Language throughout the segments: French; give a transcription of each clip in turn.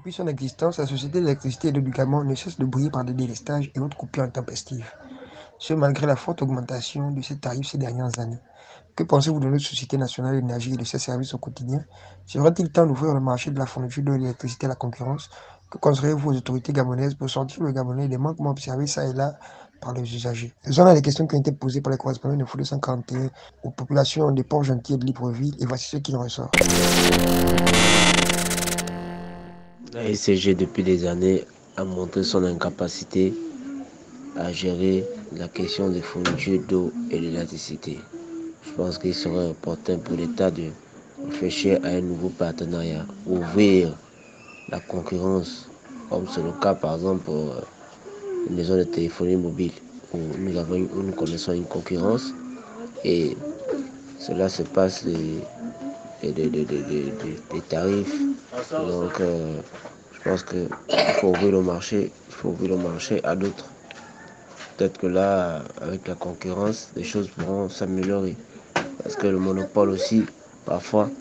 Depuis son existence, la Société d'électricité et d'eau du Gabon ne cesse de briller par des délestages et autres coupures intempestives. Ce malgré la forte augmentation de ses tarifs ces dernières années. Que pensez-vous de notre Société nationale d'énergie et de ses services au quotidien? Serait-il temps d'ouvrir le marché de la fourniture de l'électricité à la concurrence? Que conseillez-vous aux autorités gabonaises pour sortir le Gabonais des manquements observés ça et là par les usagers? Ce sont là les questions qui ont été posées par les correspondants de Foot 241 aux populations des Port-Gentil et de Libreville, et voici ce qu'il en ressort. La SCG, depuis des années, a montré son incapacité à gérer la question des fournitures d'eau et d'électricité. Je pense qu'il serait important pour l'État de réfléchir à un nouveau partenariat, ouvrir la concurrence, comme c'est le cas par exemple pour une maison de téléphonie mobile, où nous connaissons une concurrence et cela se passe des tarifs. Donc, je pense qu'il faut ouvrir le marché, à d'autres. Peut-être que là, avec la concurrence, les choses pourront s'améliorer. Parce que le monopole aussi, parfois,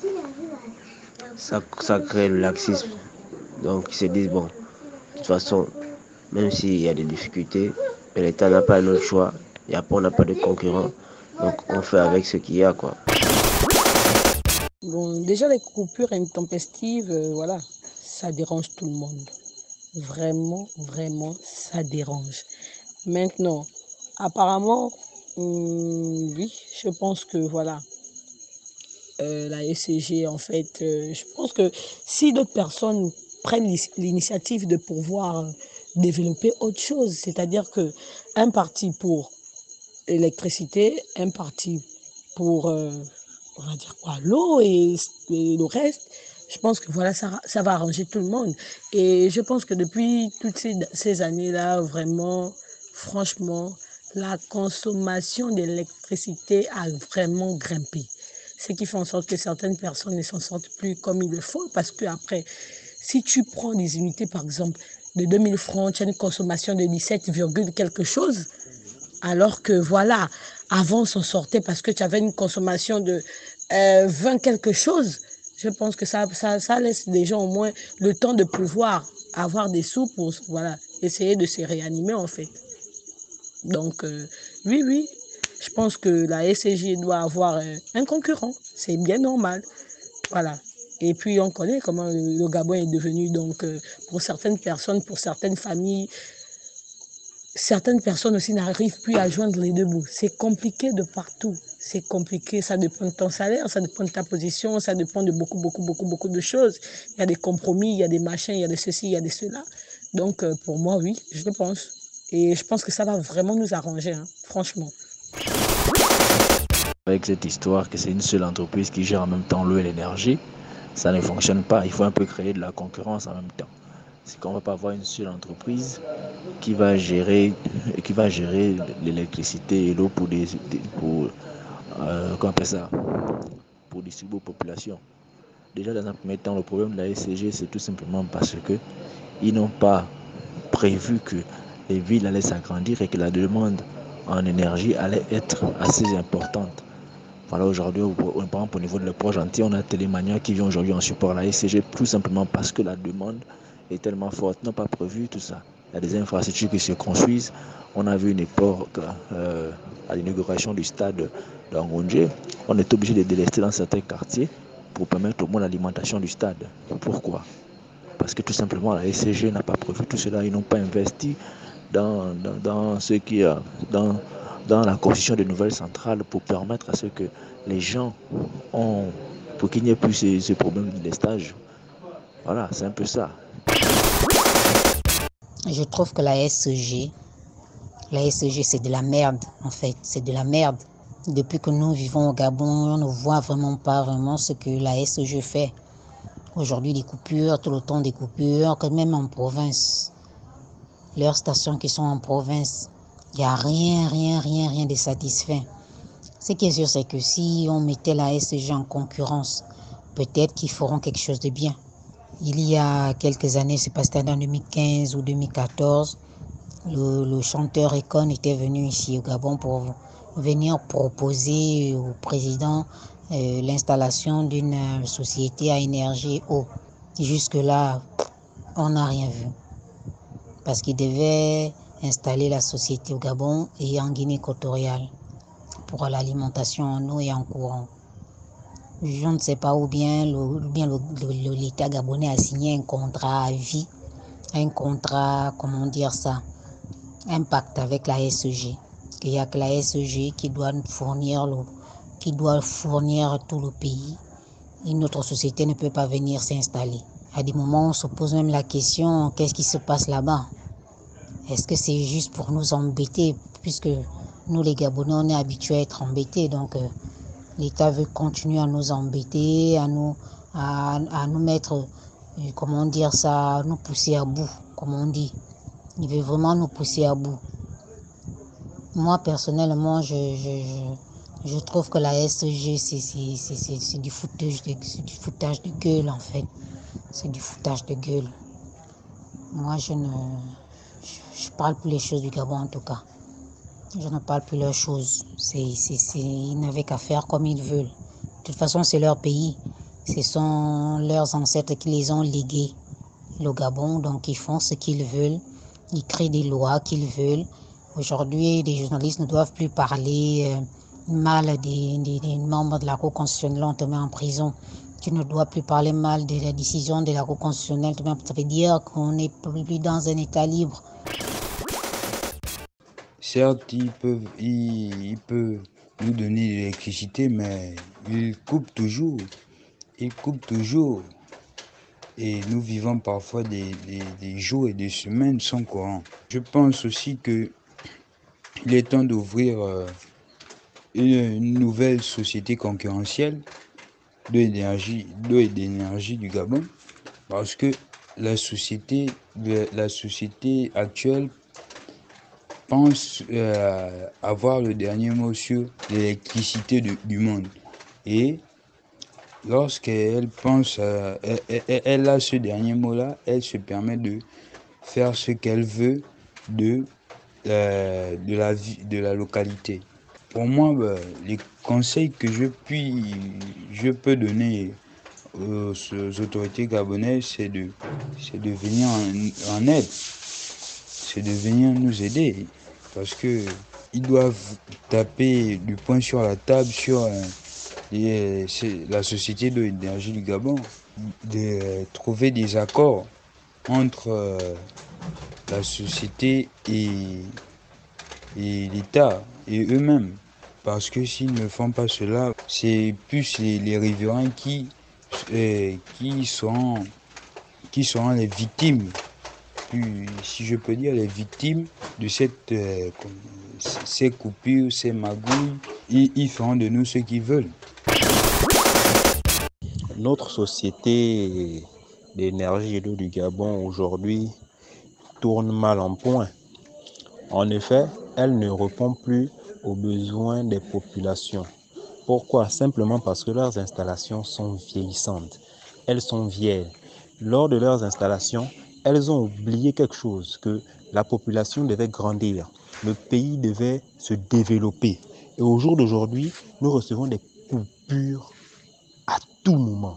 ça crée le laxisme. Donc, ils se disent, bon, de toute façon, même s'il y a des difficultés, l'État n'a pas un autre choix. Et après, on n'a pas de concurrent. Donc, on fait avec ce qu'il y a, quoi. Bon, déjà, les coupures intempestives, voilà, ça dérange tout le monde. Vraiment, vraiment, ça dérange. Maintenant, apparemment, oui, je pense que voilà, la SCG, en fait, je pense que si d'autres personnes prennent l'initiative de pouvoir développer autre chose, c'est-à-dire que un parti pour l'électricité, un parti pour, on va dire quoi, l'eau et le reste, je pense que voilà, ça va arranger tout le monde. Et je pense que depuis toutes ces années-là, vraiment, franchement, la consommation d'électricité a vraiment grimpé. Ce qui fait en sorte que certaines personnes ne s'en sortent plus comme il le faut, parce que après, si tu prends des unités, par exemple, de 2000 francs, tu as une consommation de 17, quelque chose, alors que voilà, avant on s'en sortait parce que tu avais une consommation de 20 quelque chose. Je pense que ça laisse les gens au moins le temps de pouvoir avoir des sous pour voilà, essayer de se réanimer en fait. Donc oui, oui, je pense que la SCJ doit avoir un concurrent. C'est bien normal. Voilà. Et puis on connaît comment le Gabon est devenu. Donc pour certaines personnes, pour certaines personnes aussi n'arrivent plus à joindre les deux bouts. C'est compliqué de partout. C'est compliqué, ça dépend de ton salaire, ça dépend de ta position, ça dépend de beaucoup de choses. Il y a des compromis, il y a des machins, il y a de ceci, il y a de cela. Donc pour moi, oui, je le pense. Et je pense que ça va vraiment nous arranger, hein, franchement. Avec cette histoire que c'est une seule entreprise qui gère en même temps l'eau et l'énergie, ça ne fonctionne pas. Il faut un peu créer de la concurrence en même temps. C'est qu'on ne va pas avoir une seule entreprise qui va gérer l'électricité et l'eau pour comment on appelle ça, pour distribuer aux populations. Déjà dans un premier temps, le problème de la SCG, c'est tout simplement parce que ils n'ont pas prévu que les villes allaient s'agrandir et que la demande en énergie allait être assez importante. Voilà, aujourd'hui, par exemple, au niveau de le Port-Gentil, on a Télémania qui vient aujourd'hui en support à la SCG, tout simplement parce que la demande est tellement forte. Ils n'ont pas prévu tout ça. Il y a des infrastructures qui se construisent. On a vu une époque, à l'inauguration du stade d'Angonje, on est obligé de délester dans certains quartiers pour permettre au moins l'alimentation du stade. Pourquoi? Parce que tout simplement, la SCG n'a pas prévu tout cela. Ils n'ont pas investi dans ce qui dans la construction de nouvelles centrales pour permettre à ce que les gens ont, pour qu'il n'y ait plus ce problème de délestage. Voilà, c'est un peu ça. Je trouve que la SG c'est de la merde en fait, c'est de la merde. Depuis que nous vivons au Gabon, on ne voit vraiment pas vraiment ce que la SG fait. Aujourd'hui, des coupures, tout le temps des coupures, que même en province, leurs stations qui sont en province, il n'y a rien de satisfait. Ce qui est sûr, c'est que si on mettait la SG en concurrence, peut-être qu'ils feront quelque chose de bien. Il y a quelques années, c'est pas c'était en 2015 ou 2014, le chanteur Econ était venu ici au Gabon pour venir proposer au président l'installation d'une société à énergie eau. Jusque-là, on n'a rien vu. Parce qu'ils devaient installer la société au Gabon et en Guinée équatoriale pour l'alimentation en eau et en courant. Je ne sais pas, ou bien l'État gabonais a signé un contrat à vie, un contrat, comment dire ça, un pacte avec la SEG. Il n'y a que la SEG qui doit fournir tout le pays. Une autre société ne peut pas venir s'installer. À des moments, on se pose même la question, qu'est-ce qui se passe là-bas? Est-ce que c'est juste pour nous embêter, puisque nous les Gabonais, on est habitués à être embêtés, donc l'État veut continuer à nous embêter, à nous mettre, comment dire ça, nous pousser à bout, comme on dit. Il veut vraiment nous pousser à bout. Moi, personnellement, je trouve que la SEG, c'est du foutage de gueule, en fait. C'est du foutage de gueule. Moi, je parle plus les choses du Gabon, en tout cas. Je ne parle plus leurs choses. Ils n'avaient qu'à faire comme ils veulent. De toute façon, c'est leur pays. Ce sont leurs ancêtres qui les ont légués, le Gabon. Donc, ils font ce qu'ils veulent. Ils créent des lois qu'ils veulent. Aujourd'hui, les journalistes ne doivent plus parler mal des membres de la Cour constitutionnelle. On te met en prison. Tu ne dois plus parler mal de la décision de la Cour constitutionnelle. Ça veut dire qu'on n'est plus dans un État libre. Certes, ils peuvent nous donner de l'électricité, mais ils coupent toujours. Et nous vivons parfois des jours et des semaines sans courant. Je pense aussi qu'il est temps d'ouvrir une nouvelle société concurrentielle d'eau et d'énergie du Gabon, parce que la société actuelle pense avoir le dernier mot sur l'électricité du monde. Et lorsqu'elle pense, elle a ce dernier mot-là, elle se permet de faire ce qu'elle veut de la localité. Pour moi, les conseils que je peux donner aux autorités gabonaises, c'est de venir en aide, c'est de venir nous aider, parce que ils doivent taper du poing sur la table sur la société de l'énergie du Gabon, de trouver des accords entre la société et l'État et eux-mêmes. Parce que s'ils ne font pas cela, c'est plus les riverains qui seront les victimes, si je peux dire les victimes de ces coupures, ces magouilles. Ils feront de nous ce qu'ils veulent. Notre société d'énergie et d'eau du Gabon aujourd'hui tourne mal en point. En effet, elle ne répond plus aux besoins des populations. Pourquoi? Simplement parce que leurs installations sont vieillissantes. Elles sont vieilles. Lors de leurs installations, elles ont oublié quelque chose, que la population devait grandir, le pays devait se développer. Et au jour d'aujourd'hui, nous recevons des coupures à tout moment.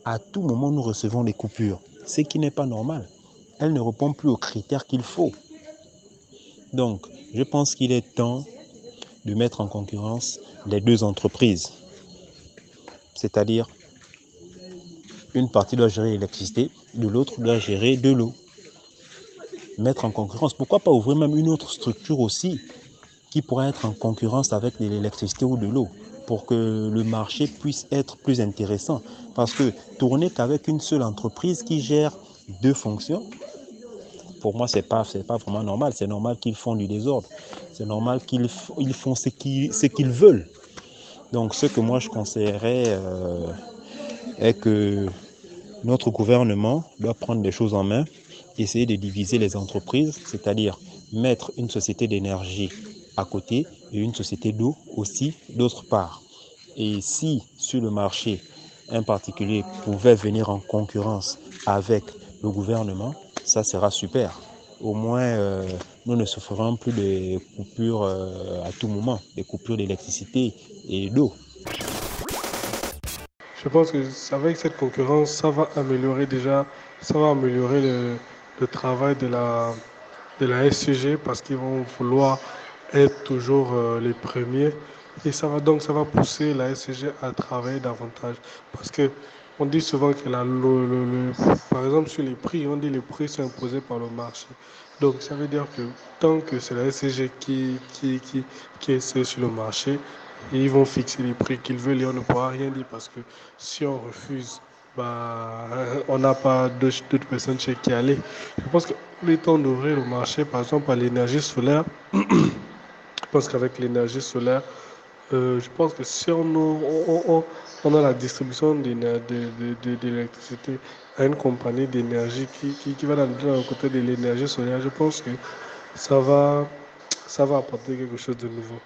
À tout moment, nous recevons des coupures, ce qui n'est pas normal. Elles ne répondent plus aux critères qu'il faut. Donc, je pense qu'il est temps de mettre en concurrence les deux entreprises. C'est-à-dire, une partie doit gérer l'électricité, de l'autre doit gérer de l'eau. Mettre en concurrence, pourquoi pas ouvrir même une autre structure aussi qui pourrait être en concurrence avec l'électricité ou de l'eau, pour que le marché puisse être plus intéressant. Parce que tourner qu'avec une seule entreprise qui gère deux fonctions, pour moi, c'est pas vraiment normal. C'est normal qu'ils font du désordre. C'est normal qu'ils font ce qu'ils veulent. Donc, ce que moi, je conseillerais est que notre gouvernement doit prendre les choses en main, essayer de diviser les entreprises, c'est-à-dire mettre une société d'énergie à côté et une société d'eau aussi d'autre part. Et si sur le marché, un particulier pouvait venir en concurrence avec le gouvernement, ça sera super. Au moins, nous ne souffrirons plus des coupures à tout moment, des coupures d'électricité et d'eau. Je pense que avec cette concurrence, ça va améliorer déjà ça va améliorer le travail de la SCG parce qu'ils vont vouloir être toujours les premiers. Et ça va pousser la SCG à travailler davantage. Parce que on dit souvent que par exemple sur les prix, on dit que les prix sont imposés par le marché. Donc ça veut dire que tant que c'est la SCG qui est seule sur le marché, ils vont fixer les prix qu'ils veulent et on ne pourra rien dire parce que si on refuse, bah, on n'a pas d'autres personnes chez qui aller. Je pense qu'il est temps d'ouvrir le marché, par exemple, à l'énergie solaire. Je pense qu'avec l'énergie solaire, je pense que si on a la distribution d'électricité à une compagnie d'énergie qui va dans le côté de l'énergie solaire, je pense que ça va, ça va apporter quelque chose de nouveau.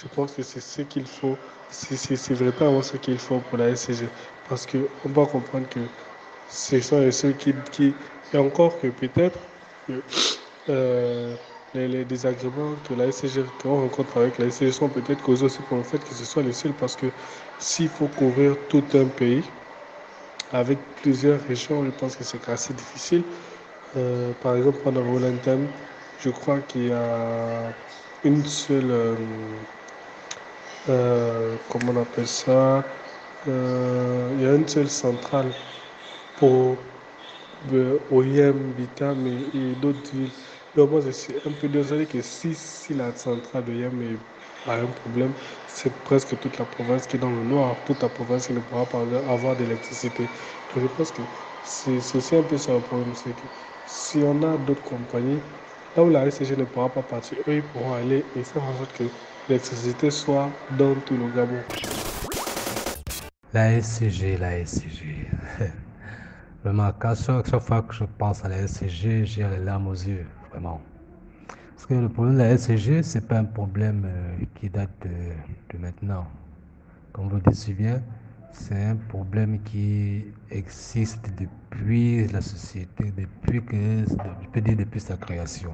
Je pense que c'est ce qu'il faut, c'est véritablement ce qu'il faut pour la SCG. Parce qu'on doit comprendre que ce sont les ceux et encore que peut-être que euh, les désagréments que la SCG, qu'on rencontre avec la SCG sont peut-être causés aussi pour le fait que ce soit les seuls. Parce que s'il faut couvrir tout un pays avec plusieurs régions, je pense que c'est assez difficile. Par exemple, pendant Roland, je crois qu'il y a une seule, comment on appelle ça, il y a une seule centrale pour OIM, Bitam et d'autres villes. Donc moi, je suis un peu désolé que si la centrale d'OIM a un problème, c'est presque toute la province qui est dans le noir, toute la province qui ne pourra pas avoir d'électricité. Donc je pense que c'est aussi un peu ça le problème, c'est que si on a d'autres compagnies, là où la SCG ne pourra pas partir, eux, ils pourront aller et faire en sorte que l'électricité soit dans tout le Gabon. La SCG, la SCG. Vraiment, chaque fois que je pense à la SCG, j'ai les larmes aux yeux, vraiment. Parce que le problème de la SCG, c'est pas un problème qui date de maintenant. Comme vous le dites si bien, c'est un problème qui existe depuis la société, je peux dire depuis sa création.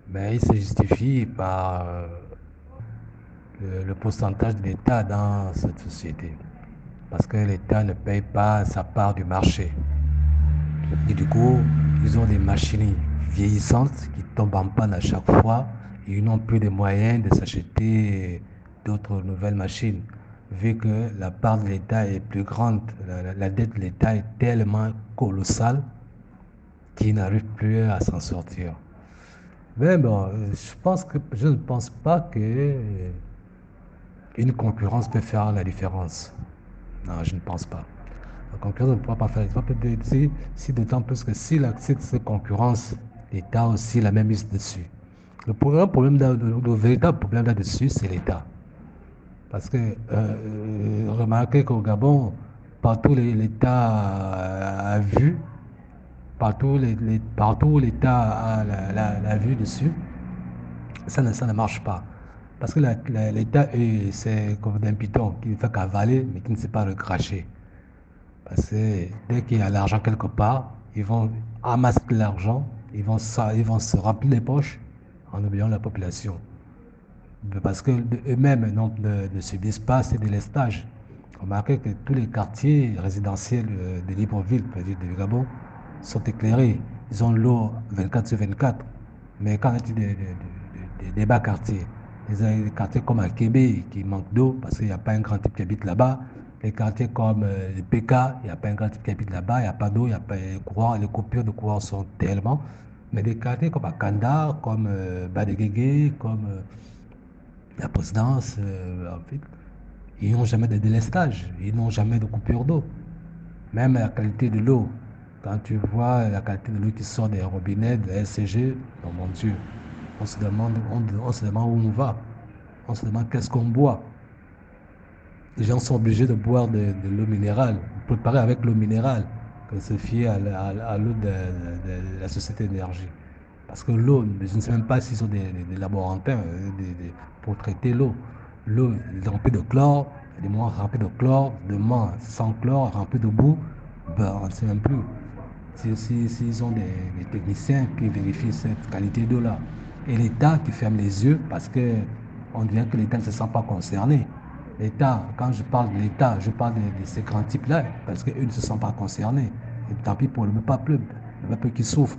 Mais il se justifie par le pourcentage de l'État dans cette société. Parce que l'État ne paye pas sa part du marché. Et du coup, ils ont des machines vieillissantes qui tombent en panne à chaque fois et ils n'ont plus de moyens de s'acheter d'autres nouvelles machines. Vu que la part de l'État est plus grande, la dette de l'État est tellement colossale qu'il n'arrive plus à s'en sortir. Mais bon, je ne pense pas que une concurrence peut faire la différence. Non, je ne pense pas. La concurrence ne pourra pas faire la différence. Si d'autant plus que s'il accepte cette concurrence, l'État a aussi la même mise dessus. Le véritable problème là-dessus, c'est l'État. Parce que remarquez qu'au Gabon, partout l'État a vu, partout l'État a la vue dessus, ça ne marche pas. Parce que l'État, c'est comme un python qui ne fait qu'avaler, mais qui ne sait pas le cracher. Parce que dès qu'il y a l'argent quelque part, ils vont amasser l'argent, ils vont se remplir les poches en oubliant la population. Parce que eux-mêmes ne subissent pas ces délestages. Remarquez que tous les quartiers résidentiels de Libreville, du Gabon, sont éclairés. Ils ont l'eau 24 sur 24. Mais quand il y a des bas quartiers, des quartiers comme à Québec qui manquent d'eau parce qu'il n'y a pas un grand type qui habite là-bas, les quartiers comme le PK, il n'y a pas un grand type qui habite là-bas, il n'y a pas d'eau, il n'y a pas de courant, les coupures de courant sont tellement. Mais des quartiers comme à Kanda, comme Badegege, comme la présidence, en fait, ils n'ont jamais de délestage, ils n'ont jamais de coupure d'eau. Même la qualité de l'eau, quand tu vois la qualité de l'eau qui sort des robinets, de la SCG, oh mon Dieu, on se demande où on va. On se demande qu'est-ce qu'on boit. Les gens sont obligés de boire de l'eau minérale, préparer avec l'eau minérale, que se fier à l'eau de la société d'énergie. Parce que l'eau, je ne sais même pas s'ils ont des laborantins pour traiter l'eau. L'eau est remplie de chlore, des moments remplis de chlore, des moments sans chlore, remplis de boue, ben, on ne sait même plus. S'ils ont des techniciens qui vérifient cette qualité d'eau-là. Et l'État qui ferme les yeux parce qu'on dirait que l'État ne se sent pas concerné. L'État, quand je parle de l'État, je parle de ces grands types-là parce qu'eux ne se sentent pas concernés. Et tant pis pour le peuple qui souffre.